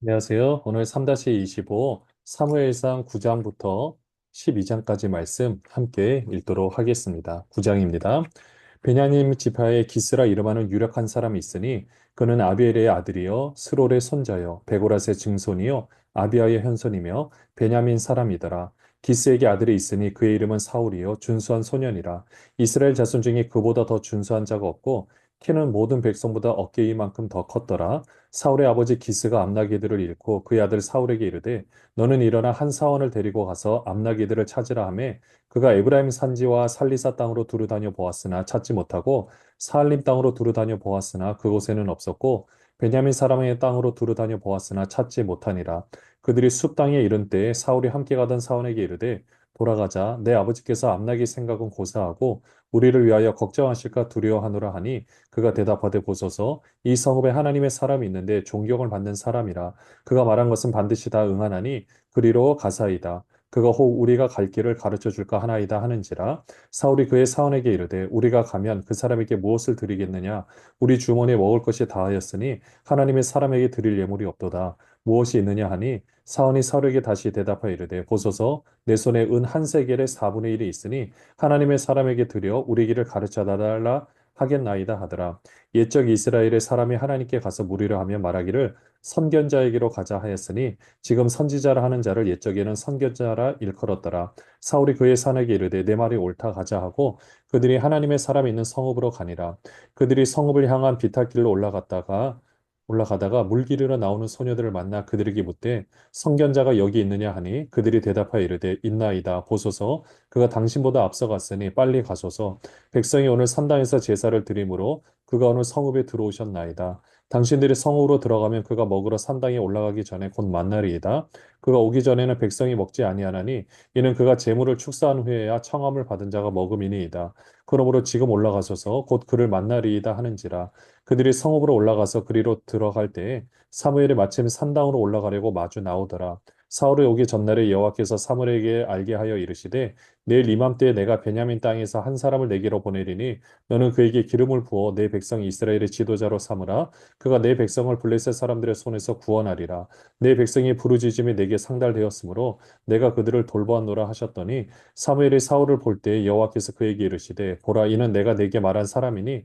안녕하세요. 오늘 3-25 사무엘상 9장부터 12장까지 말씀 함께 읽도록 하겠습니다. 9장입니다. 베냐민 지파의 기스라 이름하는 유력한 사람이 있으니 그는 아비엘의 아들이요 스롤의 손자요 베고라스의 증손이요 아비아의 현손이며 베냐민 사람이더라. 기스에게 아들이 있으니 그의 이름은 사울이요 준수한 소년이라. 이스라엘 자손 중에 그보다 더 준수한 자가 없고 키는 모든 백성보다 어깨 이만큼 더 컸더라. 사울의 아버지 기스가 암나기들을 잃고 그의 아들 사울에게 이르되 너는 일어나 한 사원을 데리고 가서 암나기들을 찾으라 하매 그가 에브라임 산지와 살리사 땅으로 두루 다녀 보았으나 찾지 못하고 사알림 땅으로 두루 다녀 보았으나 그곳에는 없었고 베냐민 사람의 땅으로 두루 다녀 보았으나 찾지 못하니라. 그들이 숲 땅에 이른 때에 사울이 함께 가던 사원에게 이르되 돌아가자. 내 아버지께서 암나기 생각은 고사하고 우리를 위하여 걱정하실까 두려워하노라 하니 그가 대답하되 보소서 이 성읍에 하나님의 사람이 있는데 존경을 받는 사람이라. 그가 말한 것은 반드시 다 응하나니 그리로 가사이다. 그가 혹 우리가 갈 길을 가르쳐 줄까 하나이다 하는지라. 사울이 그의 사원에게 이르되 우리가 가면 그 사람에게 무엇을 드리겠느냐. 우리 주머니에 먹을 것이 다하였으니 하나님의 사람에게 드릴 예물이 없도다. 무엇이 있느냐 하니 사원이 사울에게 다시 대답하여 이르되 보소서 내 손에 은 한 세겔의 4분의 1이 있으니 하나님의 사람에게 드려 우리 길을 가르쳐 달라 하겠나이다 하더라. 옛적 이스라엘의 사람이 하나님께 가서 물으려 하며 말하기를 선견자에게로 가자 하였으니 지금 선지자라 하는 자를 옛적에는 선견자라 일컬었더라. 사울이 그의 사내에게 이르되 내 말이 옳다 가자 하고 그들이 하나님의 사람이 있는 성읍으로 가니라. 그들이 성읍을 향한 비탈길로 올라가다가 물기르러 나오는 소녀들을 만나 그들에게 묻되 선견자가 여기 있느냐 하니 그들이 대답하여 이르되 있나이다 보소서 그가 당신보다 앞서갔으니 빨리 가소서 백성이 오늘 산당에서 제사를 드리므로 그가 오늘 성읍에 들어오셨나이다. 당신들이 성읍으로 들어가면 그가 먹으러 산당에 올라가기 전에 곧 만나리이다. 그가 오기 전에는 백성이 먹지 아니하나니 이는 그가 재물을 축사한 후에야 청함을 받은 자가 먹음이니이다. 그러므로 지금 올라가소서 곧 그를 만나리이다 하는지라. 그들이 성읍으로 올라가서 그리로 들어갈 때에 사무엘이 마침 산당으로 올라가려고 마주 나오더라. 사울이 오기 전날에 여호와께서 사무엘에게 알게 하여 이르시되 내일 이맘때에 내가 베냐민 땅에서 한 사람을 내게로 보내리니 너는 그에게 기름을 부어 내 백성 이스라엘의 지도자로 삼으라. 그가 내 백성을 블레셋 사람들의 손에서 구원하리라. 내 백성이 부르짖음이 내게 상달되었으므로 내가 그들을 돌보았노라 하셨더니 사무엘이 사울을 볼 때 여호와께서 그에게 이르시되 보라 이는 내가 내게 말한 사람이니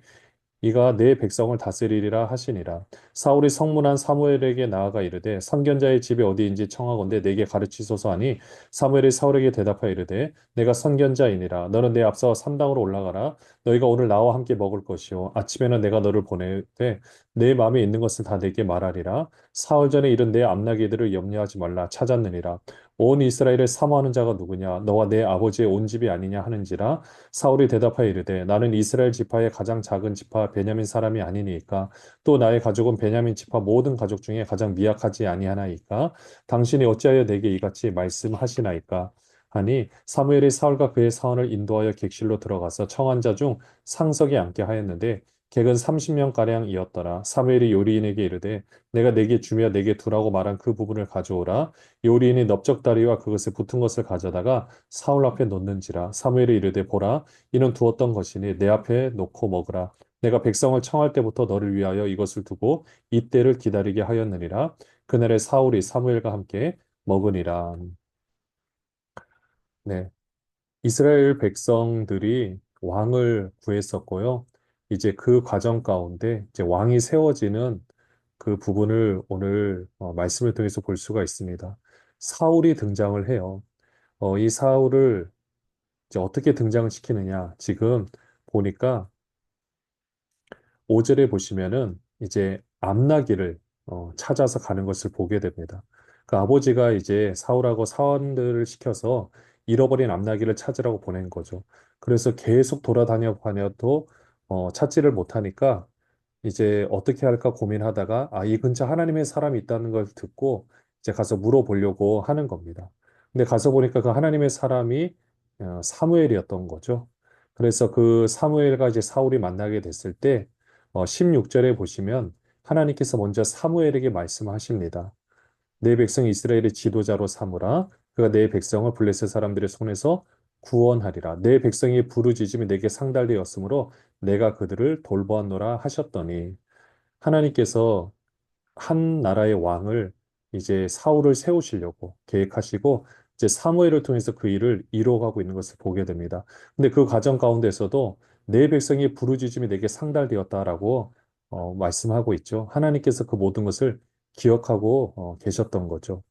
이가 내 백성을 다스리리라 하시니라. 사울이 성문한 사무엘에게 나아가 이르되 선견자의 집이 어디인지 청하건대 내게 가르치소서 하니 사무엘이 사울에게 대답하여 이르되 내가 선견자이니라. 너는 내 앞서 산당으로 올라가라. 너희가 오늘 나와 함께 먹을 것이요 아침에는 내가 너를 보내되 내 마음에 있는 것을 다 내게 말하리라. 사흘 전에 이른 내 암나기들을 염려하지 말라 찾았느니라. 온 이스라엘을 사모하는 자가 누구냐 너와 내 아버지의 온 집이 아니냐 하는지라. 사울이 대답하여 이르되 나는 이스라엘 지파의 가장 작은 지파 베냐민 사람이 아니니까 또 나의 가족은 베냐민 지파 모든 가족 중에 가장 미약하지 아니하나이까 당신이 어찌하여 내게 이같이 말씀하시나이까 하니 사무엘이 사울과 그의 사원을 인도하여 객실로 들어가서 청한 자 중 상석에 앉게 하였는데 객은 30명가량이었더라. 사무엘이 요리인에게 이르되 내가 내게 주며 내게 두라고 말한 그 부분을 가져오라. 요리인이 넓적다리와 그것에 붙은 것을 가져다가 사울 앞에 놓는지라. 사무엘이 이르되 보라 이는 두었던 것이니 내 앞에 놓고 먹으라. 내가 백성을 청할 때부터 너를 위하여 이것을 두고 이때를 기다리게 하였느니라. 그날에 사울이 사무엘과 함께 먹으니라. 네. 이스라엘 백성들이 왕을 구했었고요. 이제 그 과정 가운데 이제 왕이 세워지는 그 부분을 오늘 말씀을 통해서 볼 수가 있습니다. 사울이 등장을 해요. 이 사울을 이제 어떻게 등장을 시키느냐. 지금 보니까 5절에 보시면은 이제 암나기를 찾아서 가는 것을 보게 됩니다. 그 아버지가 이제 사울하고 사원들을 시켜서 잃어버린 암나기를 찾으라고 보낸 거죠. 그래서 계속 돌아다녀도 찾지를 못하니까 이제 어떻게 할까 고민하다가 이 근처 하나님의 사람이 있다는 걸 듣고 이제 가서 물어보려고 하는 겁니다. 근데 가서 보니까 그 하나님의 사람이 사무엘이었던 거죠. 그래서 그 사무엘과 이제 사울이 만나게 됐을 때 16절에 보시면 하나님께서 먼저 사무엘에게 말씀하십니다. 내 백성 이스라엘의 지도자로 삼으라. 그가 내 백성을 블레셋 사람들의 손에서 구원하리라. 내 백성이 부르짖음이 내게 상달되었으므로 내가 그들을 돌보았노라 하셨더니 하나님께서 한 나라의 왕을 이제 사울을 세우시려고 계획하시고 이제 사무엘을 통해서 그 일을 이루어가고 있는 것을 보게 됩니다. 근데 그 과정 가운데서도 내 백성이 부르짖음이 내게 상달되었다라고 말씀하고 있죠. 하나님께서 그 모든 것을 기억하고 계셨던 거죠.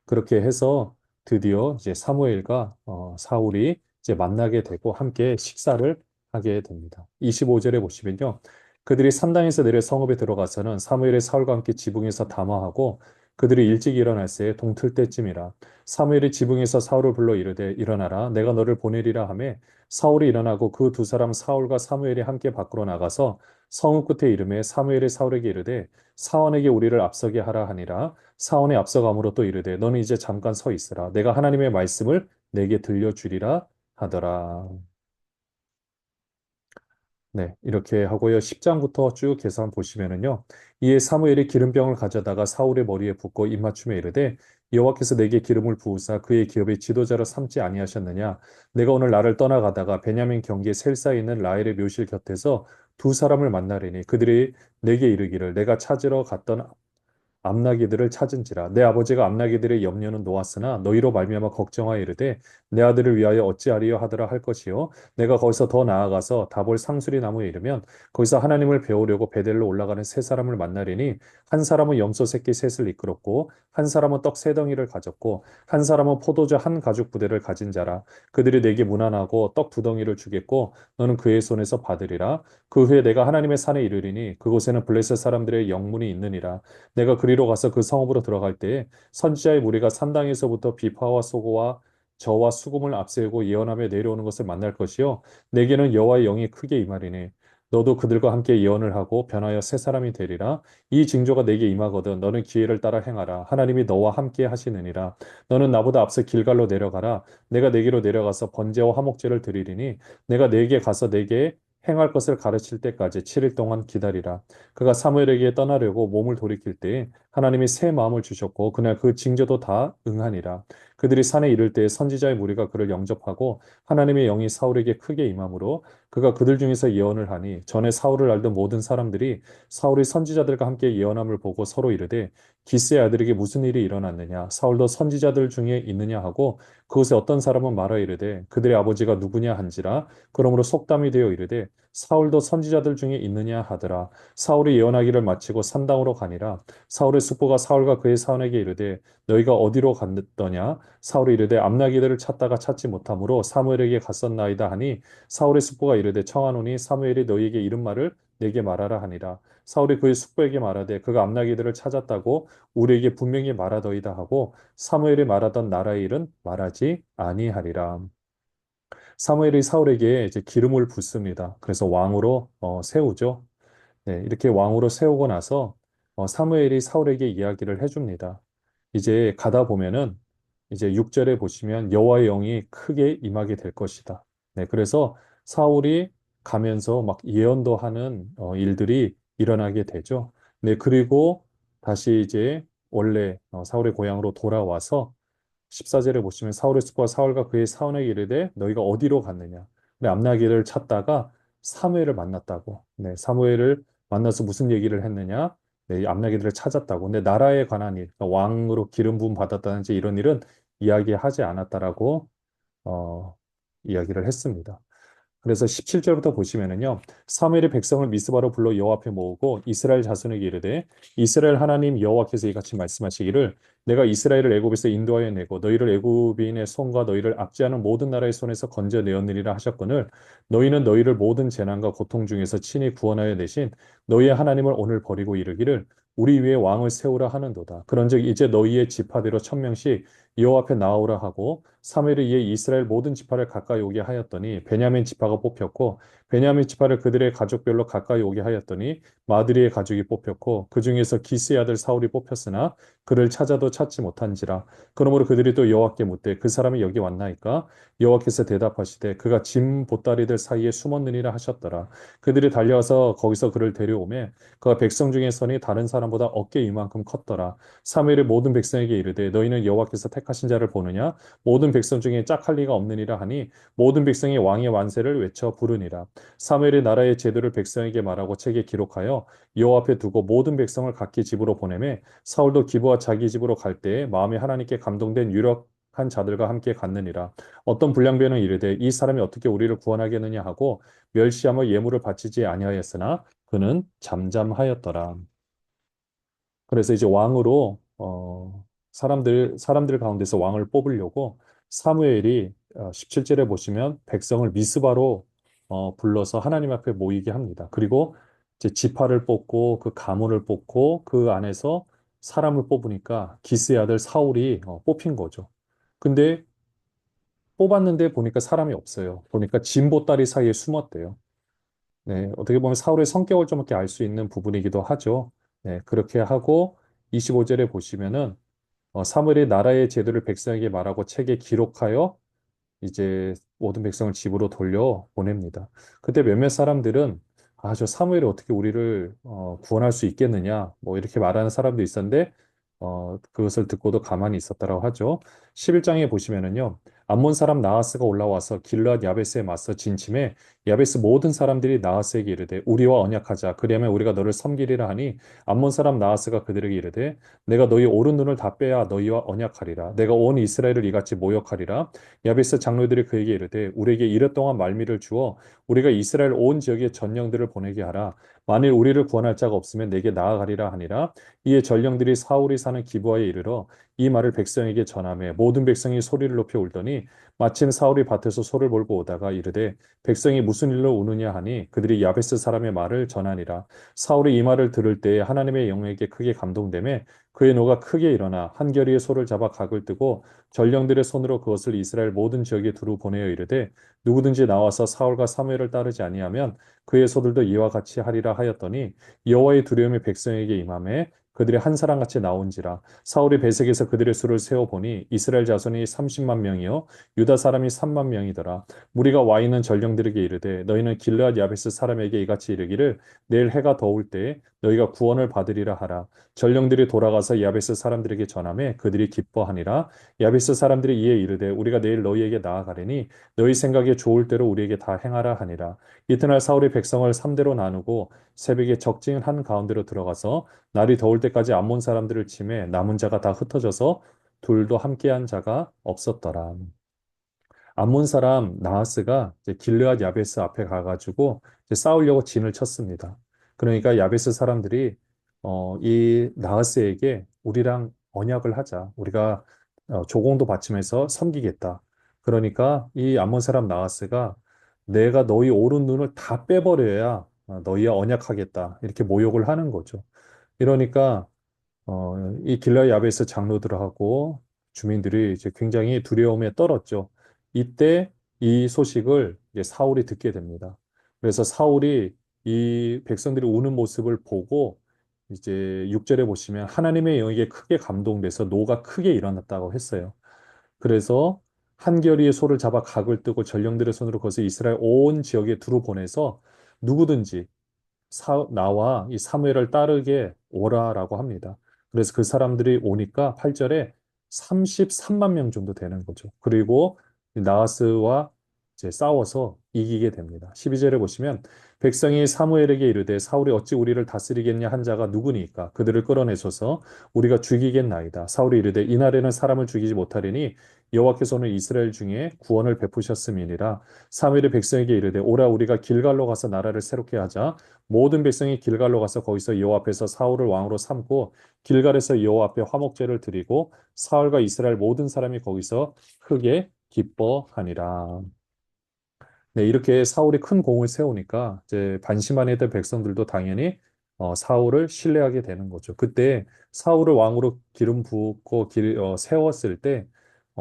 그렇게 해서 드디어 이제 사무엘과 사울이 이제 만나게 되고 함께 식사를 하게 됩니다. 25절에 보시면요. 그들이 산당에서 내려 성읍에 들어가서는 사무엘이 사울과 함께 지붕에서 담화하고 그들이 일찍 일어날새 동틀 때쯤이라 사무엘이 지붕에서 사울을 불러 이르되 일어나라 내가 너를 보내리라 하매 사울이 일어나고 그 두 사람 사울과 사무엘이 함께 밖으로 나가서 성읍 끝에 이르매 사무엘이 사울에게 이르되 사원에게 우리를 앞서게 하라 하니라 사원에 앞서감으로 또 이르되 너는 이제 잠깐 서 있으라 내가 하나님의 말씀을 내게 들려주리라 하더라. 네, 이렇게 하고요. 10장부터 쭉 계산 보시면은요. 이에 사무엘이 기름병을 가져다가 사울의 머리에 붓고 입맞춤에 이르되 여호와께서 내게 기름을 부으사 그의 기업의 지도자로 삼지 아니하셨느냐? 내가 오늘 나를 떠나가다가 베냐민 경계 셀사에 있는 라헬의 묘실 곁에서 두 사람을 만나리니 그들이 내게 이르기를 내가 찾으러 갔던 암나기들을 찾은지라 내 아버지가 암나기들의 염려는 놓았으나 너희로 말미암아 걱정하여 이르되 내 아들을 위하여 어찌하리요 하더라 할 것이요 내가 거기서 더 나아가서 다볼 상수리 나무에 이르면 거기서 하나님을 배우려고 베델로 올라가는 세 사람을 만나리니 한 사람은 염소 새끼 셋을 이끌었고 한 사람은 떡 세 덩이를 가졌고 한 사람은 포도주 한 가죽 부대를 가진 자라 그들이 내게 문안하고 떡 두 덩이를 주겠고 너는 그의 손에서 받으리라 그 후에 내가 하나님의 산에 이르리니 그곳에는 블레셋 사람들의 영문이 있느니라 내가 그리로 가서 그 성읍으로 들어갈 때에 선지자의 무리가 산당에서부터 비파와 소고와 저와 수금을 앞세우고 예언하며 내려오는 것을 만날 것이요 내게는 여호와의 영이 크게 임하리니 너도 그들과 함께 예언을 하고 변하여 새 사람이 되리라 이 징조가 내게 임하거든 너는 기회를 따라 행하라 하나님이 너와 함께 하시느니라 너는 나보다 앞서 길갈로 내려가라 내가 내게로 내려가서 번제와 화목제를 드리리니 내가 내게 가서 내게 행할 것을 가르칠 때까지 7일 동안 기다리라 그가 사무엘에게 떠나려고 몸을 돌이킬 때에 하나님이 새 마음을 주셨고 그날 그 징조도 다 응하니라. 그들이 산에 이를 때에 선지자의 무리가 그를 영접하고 하나님의 영이 사울에게 크게 임함으로 그가 그들 중에서 예언을 하니 전에 사울을 알던 모든 사람들이 사울이 선지자들과 함께 예언함을 보고 서로 이르되 기스의 아들에게 무슨 일이 일어났느냐 사울도 선지자들 중에 있느냐 하고 그곳에 어떤 사람은 말하 이르되 그들의 아버지가 누구냐 한지라 그러므로 속담이 되어 이르되 사울도 선지자들 중에 있느냐 하더라 사울이 예언하기를 마치고 산당으로 가니라 사울의 숙부가 사울과 그의 사원에게 이르되 너희가 어디로 갔더냐 사울이 이르되 암나기들을 찾다가 찾지 못하므로 사무엘에게 갔었나이다 하니 사울의 숙부가 이르되 청하노니 사무엘이 너희에게 이른 말을 내게 말하라 하니라 사울이 그의 숙부에게 말하되 그가 암나기들을 찾았다고 우리에게 분명히 말하더이다 하고 사무엘이 말하던 나라의 일은 말하지 아니하리라. 사무엘이 사울에게 이제 기름을 붓습니다. 그래서 왕으로 세우죠. 네, 이렇게 왕으로 세우고 나서 사무엘이 사울에게 이야기를 해줍니다. 이제 가다 보면은 이제 6절에 보시면 여호와의 영이 크게 임하게 될 것이다. 네, 그래서 사울이 가면서 막 예언도 하는 일들이 일어나게 되죠. 네, 그리고 다시 이제 원래 사울의 고향으로 돌아와서 14절에 보시면 사울의 숙부가 사울과 그의 사원에게 이르되 너희가 어디로 갔느냐. 네, 암나기를 찾다가 사무엘을 만났다고. 네, 사무엘을 만나서 무슨 얘기를 했느냐. 네, 이 암나기들을 찾았다고. 근데 나라에 관한 일, 그러니까 왕으로 기름 부음 받았다든지 이런 일은 이야기하지 않았다라고 이야기를 했습니다. 그래서 17절부터 보시면은요. 사무엘이 백성을 미스바로 불러 여호와 앞에 모으고 이스라엘 자손에게 이르되 이스라엘 하나님 여호와께서 이같이 말씀하시기를 내가 이스라엘을 애굽에서 인도하여 내고 너희를 애굽인의 손과 너희를 압제하는 모든 나라의 손에서 건져내었느니라 하셨거늘 너희는 너희를 모든 재난과 고통 중에서 친히 구원하여 내신 너희의 하나님을 오늘 버리고 이르기를 우리 위에 왕을 세우라 하는도다. 그런즉 이제 너희의 지파대로 1000명씩 여호와 앞에 나오라 하고 사무엘이 이에 이스라엘 모든 지파를 가까이 오게 하였더니 베냐민 지파가 뽑혔고 베냐민 지파를 그들의 가족별로 가까이 오게 하였더니 마드리의 가족이 뽑혔고 그 중에서 기스의 아들 사울이 뽑혔으나 그를 찾아도 찾지 못한지라 그러므로 그들이 또 여호와께 묻되 그 사람이 여기 왔나이까 여호와께서 대답하시되 그가 짐 보따리들 사이에 숨었느니라 하셨더라 그들이 달려와서 거기서 그를 데려오매 그가 백성 중에 서니 다른 사람보다 어깨 이만큼 컸더라 사무엘이 모든 백성에게 이르되 너희는 여호와께서 택하신 자를 보느냐 모든 백성 중에 짝할 리가 없느니라 하니 모든 백성이 왕의 완세를 외쳐 부르니라 사무엘이 나라의 제도를 백성에게 말하고 책에 기록하여 여호와 앞에 두고 모든 백성을 각기 집으로 보내매 사울도 기브와 자기 집으로 갈 때에 마음이 하나님께 감동된 유력한 자들과 함께 갔느니라. 어떤 불량배는 이르되 이 사람이 어떻게 우리를 구원하겠느냐 하고 멸시하며 예물을 바치지 아니하였으나 그는 잠잠하였더라. 그래서 이제 왕으로 사람들 가운데서 왕을 뽑으려고 사무엘이 17절에 보시면 백성을 미스바로 불러서 하나님 앞에 모이게 합니다. 그리고 이제 지파를 뽑고 그 가문을 뽑고 그 안에서 사람을 뽑으니까 기스의 아들 사울이 뽑힌 거죠. 근데 뽑았는데 보니까 사람이 없어요. 보니까 진보다리 사이에 숨었대요. 네, 어떻게 보면 사울의 성격을 좀 이렇게 알 수 있는 부분이기도 하죠. 네, 그렇게 하고 25절에 보시면은 사무엘이 나라의 제도를 백성에게 말하고 책에 기록하여 이제 모든 백성을 집으로 돌려 보냅니다. 그때 몇몇 사람들은 저 사무엘이 어떻게 우리를 구원할 수 있겠느냐 뭐 이렇게 말하는 사람도 있었는데 그것을 듣고도 가만히 있었다라고 하죠. 11장에 보시면은요. 암몬 사람 나하스가 올라와서 길르앗 야베스에 맞서 진침해 야베스 모든 사람들이 나하스에게 이르되 우리와 언약하자 그리하면 우리가 너를 섬기리라 하니 암몬 사람 나하스가 그들에게 이르되 내가 너희 오른 눈을 다 빼야 너희와 언약하리라 내가 온 이스라엘을 이같이 모욕하리라 야베스 장로들이 그에게 이르되 우리에게 이랫 동안 말미를 주어 우리가 이스라엘 온 지역에 전령들을 보내게 하라. 만일 우리를 구원할 자가 없으면 내게 나아가리라 하니라. 이에 전령들이 사울이 사는 기브아에 이르러 이 말을 백성에게 전하매 모든 백성이 소리를 높여 울더니 마침 사울이 밭에서 소를 몰고 오다가 이르되 백성이 무슨 일로 우느냐 하니 그들이 야베스 사람의 말을 전하니라. 사울이 이 말을 들을 때에 하나님의 영에게 크게 감동되매 그의 노가 크게 일어나 한 겨리의 소를 잡아 각을 뜨고 전령들의 손으로 그것을 이스라엘 모든 지역에 두루 보내어 이르되 누구든지 나와서 사울과 사무엘을 따르지 아니하면 그의 소들도 이와 같이 하리라 하였더니 여호와의 두려움이 백성에게 임하매 그들이 한 사람같이 나온지라 사울이 배색에서 그들의 수를 세어 보니 이스라엘 자손이 30만 명이요 유다 사람이 3만 명이더라. 무리가 와 있는 전령들에게 이르되 너희는 길르앗 야베스 사람에게 이같이 이르기를 내일 해가 더울 때에 너희가 구원을 받으리라 하라. 전령들이 돌아가서 야베스 사람들에게 전하매 그들이 기뻐하니라. 야베스 사람들이 이에 이르되 우리가 내일 너희에게 나아가리니 너희 생각에 좋을 대로 우리에게 다 행하라 하니라. 이튿날 사울이 백성을 3대로 나누고 새벽에 적진 한 가운데로 들어가서 날이 더울 때까지 암몬 사람들을 치매 남은 자가 다 흩어져서 둘도 함께한 자가 없었더라. 암몬 사람 나하스가 이제 길르앗 야베스 앞에 가가지고 이제 싸우려고 진을 쳤습니다. 그러니까 야베스 사람들이 이 나하스에게 우리랑 언약을 하자. 우리가 조공도 바치면서 섬기겠다. 그러니까 이 암몬 사람 나하스가 내가 너희 오른 눈을 다 빼버려야 너희와 언약하겠다. 이렇게 모욕을 하는 거죠. 이러니까 이 길라 야베스 장로들하고 주민들이 이제 굉장히 두려움에 떨었죠. 이때 이 소식을 이제 사울이 듣게 됩니다. 그래서 사울이 이 백성들이 우는 모습을 보고 이제 6절에 보시면 하나님의 영에게 크게 감동돼서 노가 크게 일어났다고 했어요. 그래서 한결이의 소를 잡아 각을 뜨고 전령들의 손으로 거서 이스라엘 온 지역에 두루 보내서 누구든지 나와 이 사무엘을 따르게 오라라고 합니다. 그래서 그 사람들이 오니까 8절에 33만 명 정도 되는 거죠. 그리고 나하스와 이제 싸워서 이기게 됩니다. 12절에 보시면 백성이 사무엘에게 이르되 사울이 어찌 우리를 다스리겠냐 한 자가 누구니까 그들을 끌어내소서 우리가 죽이겠나이다. 사울이 이르되 이날에는 사람을 죽이지 못하리니 여호와께서는 이스라엘 중에 구원을 베푸셨음이니라. 사무엘이 백성에게 이르되 오라 우리가 길갈로 가서 나라를 새롭게 하자. 모든 백성이 길갈로 가서 거기서 여호와 앞에서 사울을 왕으로 삼고 길갈에서 여호와 앞에 화목제를 드리고 사울과 이스라엘 모든 사람이 거기서 크게 기뻐하니라. 네, 이렇게 사울이 큰 공을 세우니까 이제 반시반에 있던 백성들도 당연히 사울을 신뢰하게 되는 거죠. 그때 사울을 왕으로 기름 붓고 세웠을 때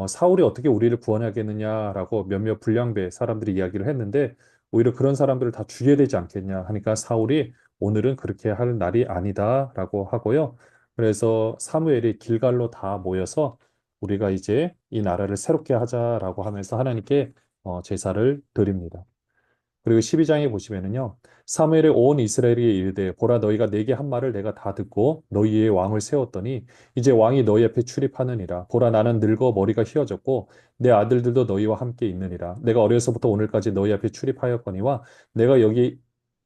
사울이 어떻게 우리를 구원하겠느냐라고 몇몇 불량배 사람들이 이야기를 했는데 오히려 그런 사람들을 다 죽여야 되지 않겠냐 하니까 사울이 오늘은 그렇게 할 날이 아니다라고 하고요. 그래서 사무엘이 길갈로 다 모여서 우리가 이제 이 나라를 새롭게 하자라고 하면서 하나님께 제사를 드립니다. 그리고 12장에 보시면은요. 사무엘이 온 이스라엘에게 이르되 보라 너희가 내게 한 말을 내가 다 듣고 너희의 왕을 세웠더니 이제 왕이 너희 앞에 출입하느니라. 보라 나는 늙어 머리가 휘어졌고 내 아들들도 너희와 함께 있느니라. 내가 어려서부터 오늘까지 너희 앞에 출입하였거니와 내가 여기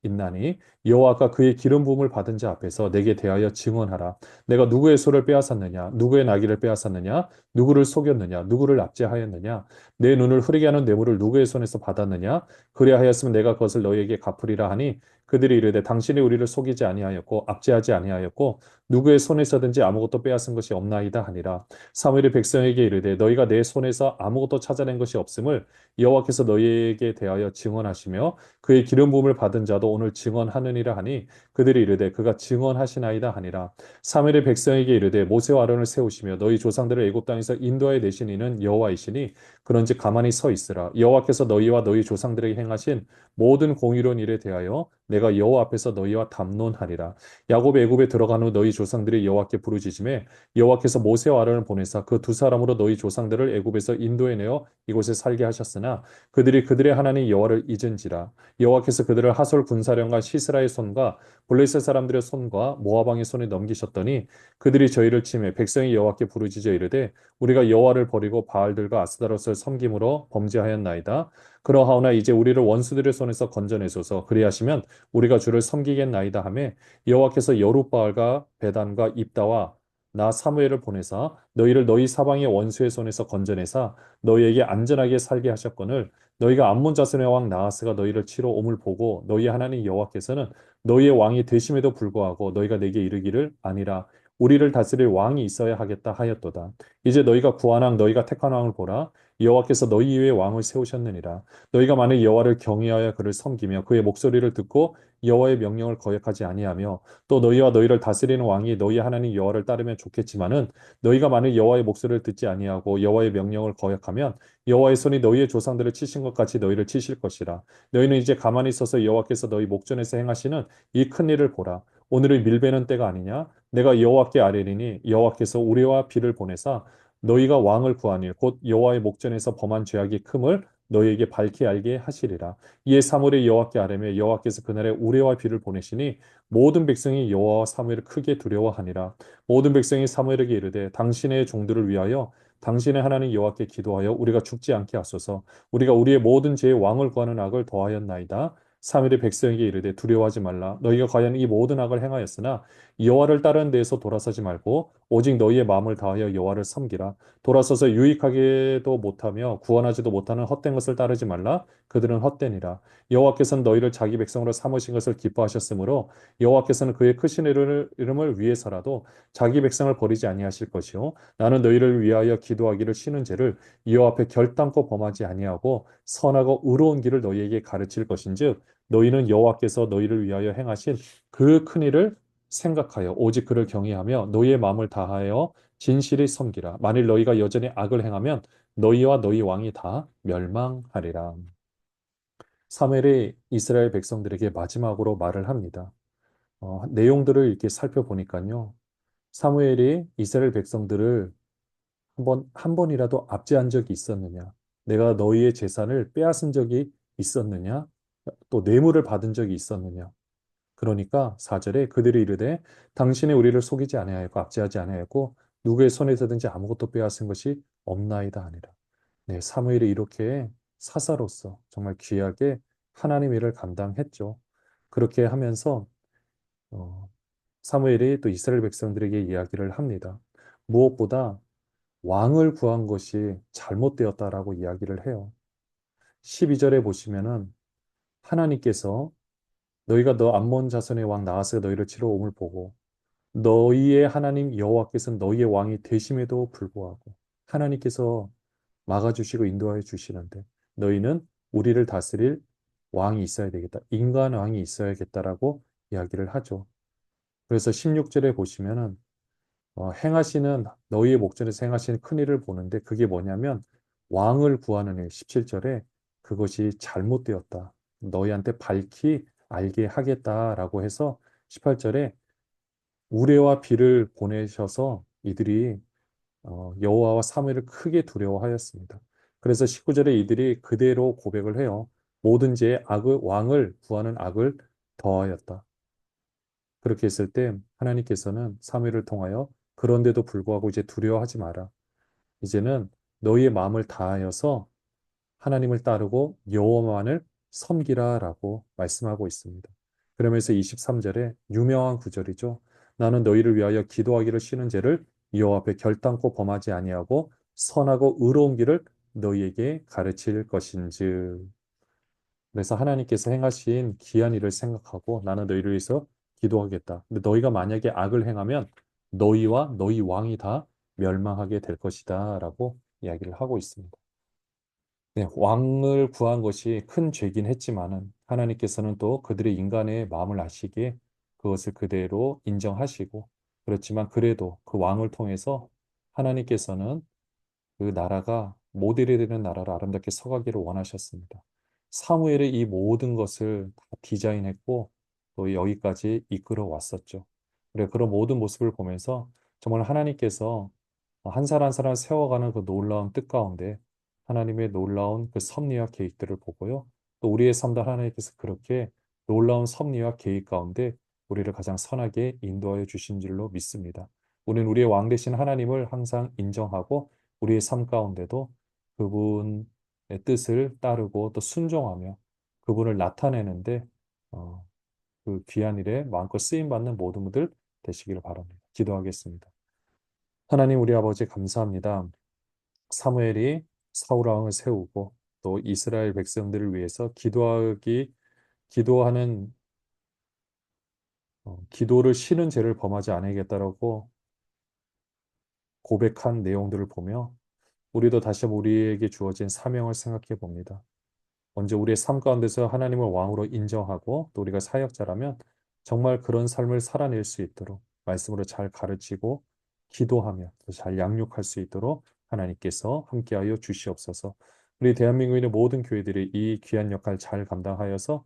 있나니 여호와가 그의 기름 부음을 받은 자 앞에서 내게 대하여 증언하라. 내가 누구의 소를 빼앗았느냐 누구의 나귀를 빼앗았느냐 누구를 속였느냐 누구를 납치하였느냐 내 눈을 흐리게 하는 뇌물을 누구의 손에서 받았느냐 그리하였으면 내가 그것을 너희에게 갚으리라 하니 그들이 이르되 당신이 우리를 속이지 아니하였고 압제하지 아니하였고 누구의 손에서든지 아무것도 빼앗은 것이 없나이다 하니라. 사무엘이 백성에게 이르되 너희가 내 손에서 아무것도 찾아낸 것이 없음을 여호와께서 너희에게 대하여 증언하시며 그의 기름 부음을 받은 자도 오늘 증언하느니라 하니 그들이 이르되 그가 증언하시나이다 하니라. 사무엘이 백성에게 이르되 모세와 아론을 세우시며 너희 조상들을 애굽 땅에서 인도하여 내신 이는 여호와이시니 그런즉 가만히 서 있으라. 여호와께서 너희와 너희 조상들에게 행하신 모든 공의로운 일에 대하여 내가 여호와 앞에서 너희와 담론하리라. 야곱이 애굽에 들어간 후 너희 조상들이 여호와께 부르짖음에 여호와께서 모세와 아론을 보내사 그 두 사람으로 너희 조상들을 애굽에서 인도해 내어 이곳에 살게 하셨으나 그들이 그들의 하나님 여호와를 잊은지라. 여호와께서 그들을 하솔 군사령과 시스라의 손과 블레셋 사람들의 손과 모압 왕의 손에 넘기셨더니 그들이 저희를 치매 백성이 여호와께 부르짖어 이르되 우리가 여호와를 버리고 바알들과 아스다롯을 섬김으로 범죄하였나이다. 그러하오나 이제 우리를 원수들의 손에서 건져내소서. 그리하시면 우리가 주를 섬기겠나이다 하며 여호와께서 여룻바알과 베단과 입다와 나 사무엘을 보내사 너희를 너희 사방의 원수의 손에서 건져내사 너희에게 안전하게 살게 하셨거늘 너희가 암몬 자손의 왕 나하스가 너희를 치러 옴을 보고 너희 하나님 여호와께서는 너희의 왕이 되심에도 불구하고 너희가 내게 이르기를 아니라 우리를 다스릴 왕이 있어야 하겠다 하였도다. 이제 너희가 구한 왕 너희가 택한 왕을 보라. 여호와께서 너희 위에 왕을 세우셨느니라. 너희가 만일 여호와를 경외하여 그를 섬기며 그의 목소리를 듣고 여호와의 명령을 거역하지 아니하며 또 너희와 너희를 다스리는 왕이 너희 하나님 여호와를 따르면 좋겠지만은 너희가 만일 여호와의 목소리를 듣지 아니하고 여호와의 명령을 거역하면 여호와의 손이 너희의 조상들을 치신 것 같이 너희를 치실 것이라. 너희는 이제 가만히 있어서 여호와께서 너희 목전에서 행하시는 이 큰 일을 보라. 오늘은 밀베는 때가 아니냐? 내가 여호와께 아뢰리니 여호와께서 우리와 비를 보내사 너희가 왕을 구하니 곧 여호와의 목전에서 범한 죄악이 큼을 너희에게 밝히 알게 하시리라. 이에 사무엘이 여호와께 아뢰며 여호와께서 그날에 우레와 비를 보내시니 모든 백성이 여호와와 사무엘을 크게 두려워하니라. 모든 백성이 사무엘에게 이르되 당신의 종들을 위하여 당신의 하나님 여호와께 기도하여 우리가 죽지 않게 하소서. 우리가 우리의 모든 죄의 왕을 구하는 악을 더하였나이다. 사무엘이 백성에게 이르되 두려워하지 말라. 너희가 과연 이 모든 악을 행하였으나 여호와를 따르는 데에서 돌아서지 말고 오직 너희의 마음을 다하여 여호와를 섬기라. 돌아서서 유익하게도 못하며 구원하지도 못하는 헛된 것을 따르지 말라. 그들은 헛되니라. 여호와께서는 너희를 자기 백성으로 삼으신 것을 기뻐하셨으므로 여호와께서는 그의 크신 이름을 위해서라도 자기 백성을 버리지 아니하실 것이요 나는 너희를 위하여 기도하기를 쉬는 죄를 여호와 앞에 결단코 범하지 아니하고 선하고 의로운 길을 너희에게 가르칠 것인즉 너희는 여호와께서 너희를 위하여 행하신 그 큰 일을 생각하여 오직 그를 경외하며 너희의 마음을 다하여 진실히 섬기라. 만일 너희가 여전히 악을 행하면 너희와 너희 왕이 다 멸망하리라. 사무엘이 이스라엘 백성들에게 마지막으로 말을 합니다. 내용들을 이렇게 살펴보니까요. 사무엘이 이스라엘 백성들을 한 번이라도 압제한 적이 있었느냐? 내가 너희의 재산을 빼앗은 적이 있었느냐? 또 뇌물을 받은 적이 있었느냐? 그러니까 4절에 그들이 이르되 당신이 우리를 속이지 아니하였고 압제하지 아니하였고 누구의 손에서든지 아무것도 빼앗은 것이 없나이다 하니라. 네, 사무엘이 이렇게 사사로서 정말 귀하게 하나님의 일을 감당했죠. 그렇게 하면서 어, 사무엘이 또 이스라엘 백성들에게 이야기를 합니다. 무엇보다 왕을 구한 것이 잘못되었다라고 이야기를 해요. 12절에 보시면은 하나님께서 너희가 너 암몬 자손의 왕 나하스가 너희를 치러 옴을 보고 너희의 하나님 여호와께서는 너희의 왕이 되심에도 불구하고 하나님께서 막아주시고 인도하여 주시는데 너희는 우리를 다스릴 왕이 있어야 되겠다. 인간 왕이 있어야겠다라고 이야기를 하죠. 그래서 16절에 보시면은 행하시는 너희의 목전에서 행하시는 큰 일을 보는데 그게 뭐냐면 왕을 구하는 일 17절에 그것이 잘못되었다. 너희한테 밝히 알게 하겠다라고 해서 18절에 우레와 비를 보내셔서 이들이 여호와와 사무엘을 크게 두려워하였습니다. 그래서 19절에 이들이 그대로 고백을 해요. 모든 죄의 악을 왕을 구하는 악을 더하였다. 그렇게 했을 때 하나님께서는 사무엘을 통하여 그런데도 불구하고 이제 두려워하지 마라. 이제는 너희의 마음을 다하여서 하나님을 따르고 여호와만을 섬기라라고 말씀하고 있습니다. 그러면서 23절에 유명한 구절이죠. 나는 너희를 위하여 기도하기를 쉬는 죄를 여호와 앞에 결단코 범하지 아니하고 선하고 의로운 길을 너희에게 가르칠 것인즉. 그래서 하나님께서 행하신 귀한 일을 생각하고 나는 너희를 위해서 기도하겠다. 근데 너희가 만약에 악을 행하면 너희와 너희 왕이 다 멸망하게 될 것이다라고 이야기를 하고 있습니다. 네, 왕을 구한 것이 큰 죄긴 했지만은 하나님께서는 또 그들의 인간의 마음을 아시기에 그것을 그대로 인정하시고 그렇지만 그래도 그 왕을 통해서 하나님께서는 그 나라가 모델이 되는 나라를 아름답게 서가기를 원하셨습니다. 사무엘이 이 모든 것을 다 디자인했고 또 여기까지 이끌어 왔었죠. 그래 그런 모든 모습을 보면서 정말 하나님께서 한 살 한 사람 세워가는 그 놀라운 뜻 가운데 하나님의 놀라운 그 섭리와 계획들을 보고요. 또 우리의 삶도 하나님께서 그렇게 놀라운 섭리와 계획 가운데 우리를 가장 선하게 인도하여 주신 줄로 믿습니다. 우리는 우리의 왕 되신 하나님을 항상 인정하고 우리의 삶 가운데도 그분의 뜻을 따르고 또 순종하며 그분을 나타내는데 어, 그 귀한 일에 마음껏 쓰임 받는 모든 분들 되시기를 바랍니다. 기도하겠습니다. 하나님 우리 아버지 감사합니다. 사무엘이 사울 왕을 세우고 또 이스라엘 백성들을 위해서 기도하는 기도를 쉬는 죄를 범하지 않으겠다라고 고백한 내용들을 보며 우리도 다시 한번 우리에게 주어진 사명을 생각해 봅니다. 먼저 우리의 삶 가운데서 하나님을 왕으로 인정하고 또 우리가 사역자라면 정말 그런 삶을 살아낼 수 있도록 말씀으로 잘 가르치고 기도하며 또 잘 양육할 수 있도록 하나님께서 함께하여 주시옵소서. 우리 대한민국에 있는 모든 교회들이 이 귀한 역할 잘 감당하여서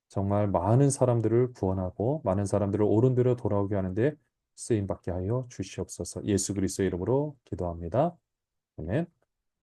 정말 많은 사람들을 구원하고 많은 사람들을 옳은 대로 돌아오게 하는데 쓰임 받게 하여 주시옵소서. 예수 그리스도의 이름으로 기도합니다. 아멘.